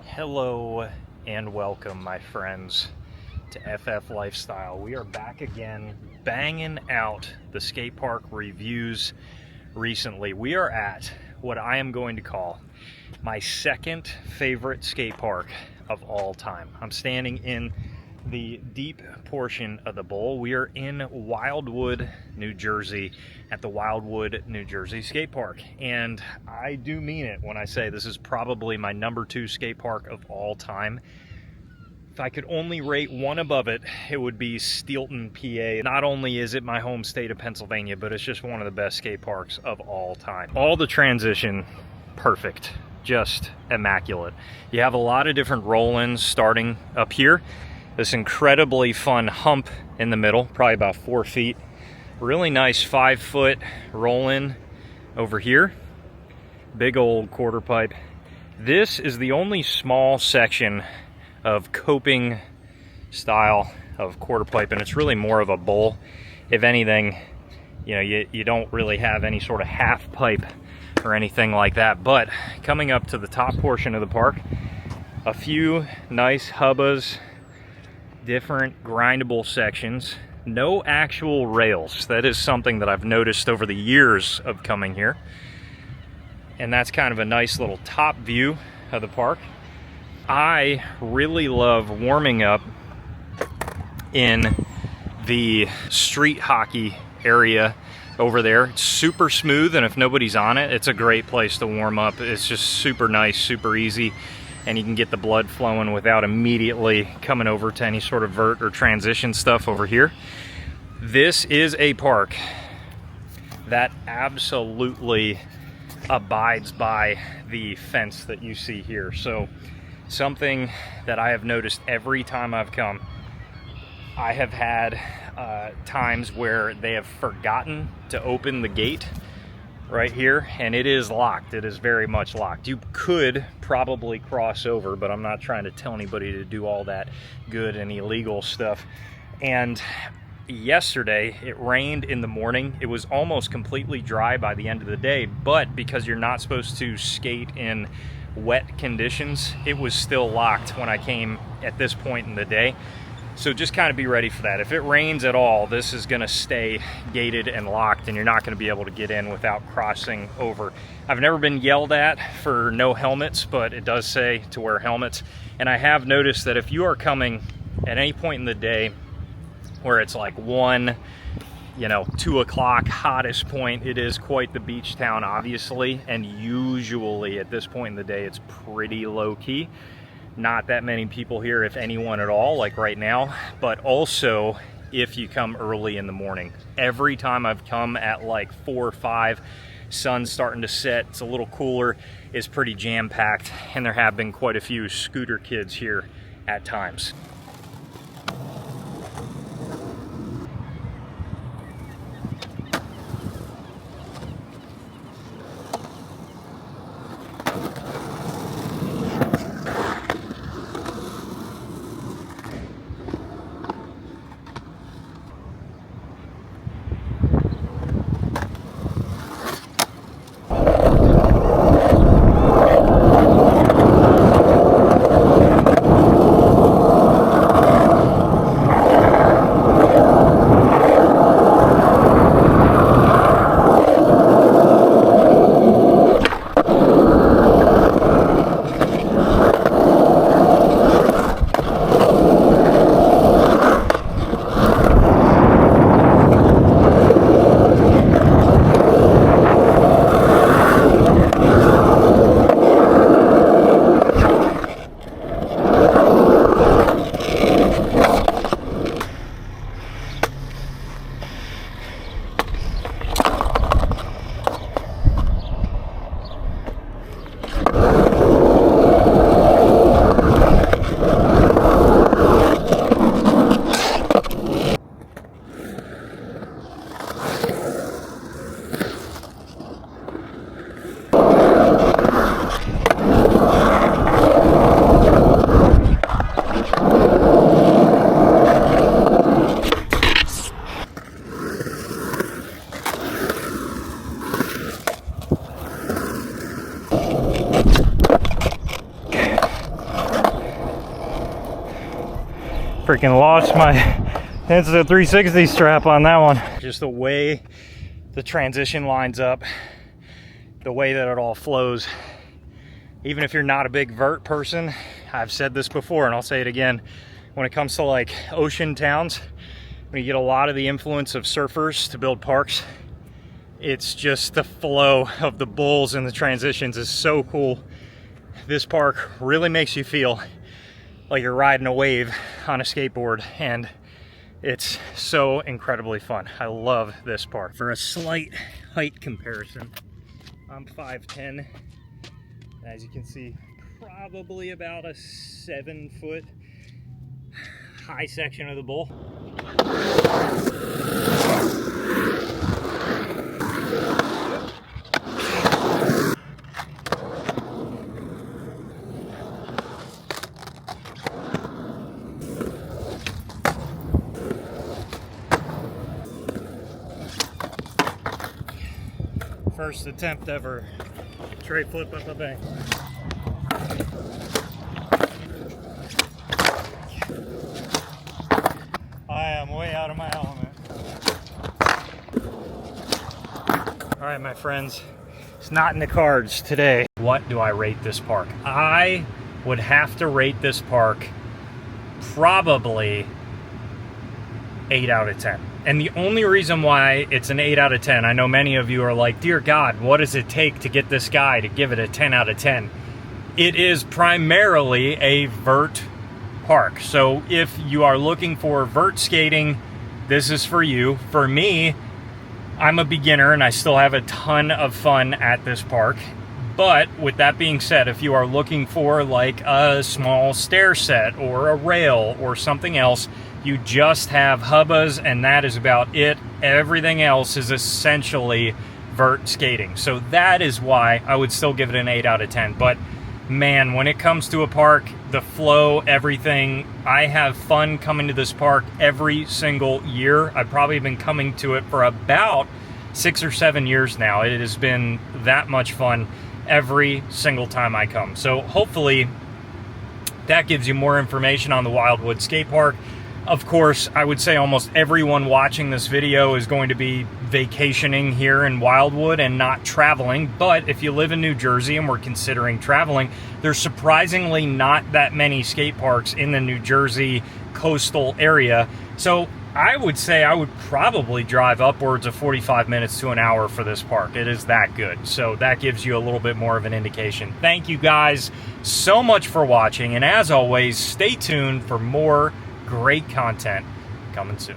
Hello and welcome, my friends, to FF Lifestyle. We are back again, banging out the skate park reviews recently. We are at what I am going to call my second favorite skate park of all time. I'm standing in the deep portion of the bowl. We are in Wildwood, New Jersey, at the Wildwood, New Jersey skate park. And I do mean it when I say this is probably my number 2 skate park of all time. If I could only rate one above it, it would be Steelton, PA. Not only is it my home state of Pennsylvania, but it's just one of the best skate parks of all time. All the transition, perfect, just immaculate. You have a lot of different roll-ins starting up here. This incredibly fun hump in the middle, probably about 4 feet. Really nice 5-foot roll-in over here. Big old quarter pipe. This is the only small section of coping style of quarter pipe, and it's really more of a bowl. If anything, you know, you don't really have any sort of half pipe or anything like that. But coming up to the top portion of the park, a few nice hubbas, different grindable sections, no actual rails. That is something that I've noticed over the years of coming here. And that's kind of a nice little top view of the park. I really love warming up in the street hockey area over there. It's super smooth, and if nobody's on it, it's a great place to warm up. It's just super nice, super easy, and you can get the blood flowing without immediately coming over to any sort of vert or transition stuff over here. This is a park that absolutely abides by the fence that you see here. So something that I have noticed every time I've come, I have had times where they have forgotten to open the gate right here, and it is locked. It is very much locked. You could probably cross over, but I'm not trying to tell anybody to do all that good and illegal stuff. And yesterday it rained in the morning. It was almost completely dry by the end of the day, but because you're not supposed to skate in wet conditions, it was still locked when I came at this point in the day. So just kind of be ready for that. If it rains at all, this is gonna stay gated and locked, and you're not gonna be able to get in without crossing over. I've never been yelled at for no helmets, but it does say to wear helmets. And I have noticed that if you are coming at any point in the day where it's like 1, 2 o'clock, hottest point, it is quite the beach town, obviously. And usually at this point in the day, it's pretty low key. Not that many people here, if anyone at all, like right now. But also, if you come early in the morning. Every time I've come at like 4 or 5, sun's starting to set, it's a little cooler, it's pretty jam-packed, and there have been quite a few scooter kids here at times. Freaking lost my Insta 360 strap on that one. Just the way the transition lines up, the way that it all flows. Even if you're not a big vert person, I've said this before and I'll say it again, when it comes to like ocean towns, when you get a lot of the influence of surfers to build parks, it's just the flow of the bulls and the transitions is so cool. This park really makes you feel like you're riding a wave on a skateboard, and it's so incredibly fun. I love this park. For a slight height comparison, I'm 5'10". As you can see, probably about a 7-foot high section of the bull. First attempt ever. Tray flip up the bank. I am way out of my element. All right, my friends, it's not in the cards today. What do I rate this park? I would have to rate this park probably 8 out of 10. And the only reason why it's an 8 out of 10, I know many of you are like, dear God, what does it take to get this guy to give it a 10 out of 10? It is primarily a vert park. So if you are looking for vert skating, this is for you. For me, I'm a beginner and I still have a ton of fun at this park. But with that being said, if you are looking for like a small stair set or a rail or something else, you just have hubbas and that is about it. Everything else is essentially vert skating. So that is why I would still give it an 8 out of 10. But man, when it comes to a park, the flow, everything, I have fun coming to this park every single year. I've probably been coming to it for about 6 or 7 years now. It has been that much fun every single time I come. So hopefully that gives you more information on the Wildwood Skate Park. Of course, I would say almost everyone watching this video is going to be vacationing here in Wildwood and not traveling. But if you live in New Jersey and we're considering traveling, there's surprisingly not that many skate parks in the New Jersey coastal area. So I would say I would probably drive upwards of 45 minutes to an hour for this park. It is that good. So that gives you a little bit more of an indication. Thank you guys so much for watching. And as always, stay tuned for more great content coming soon.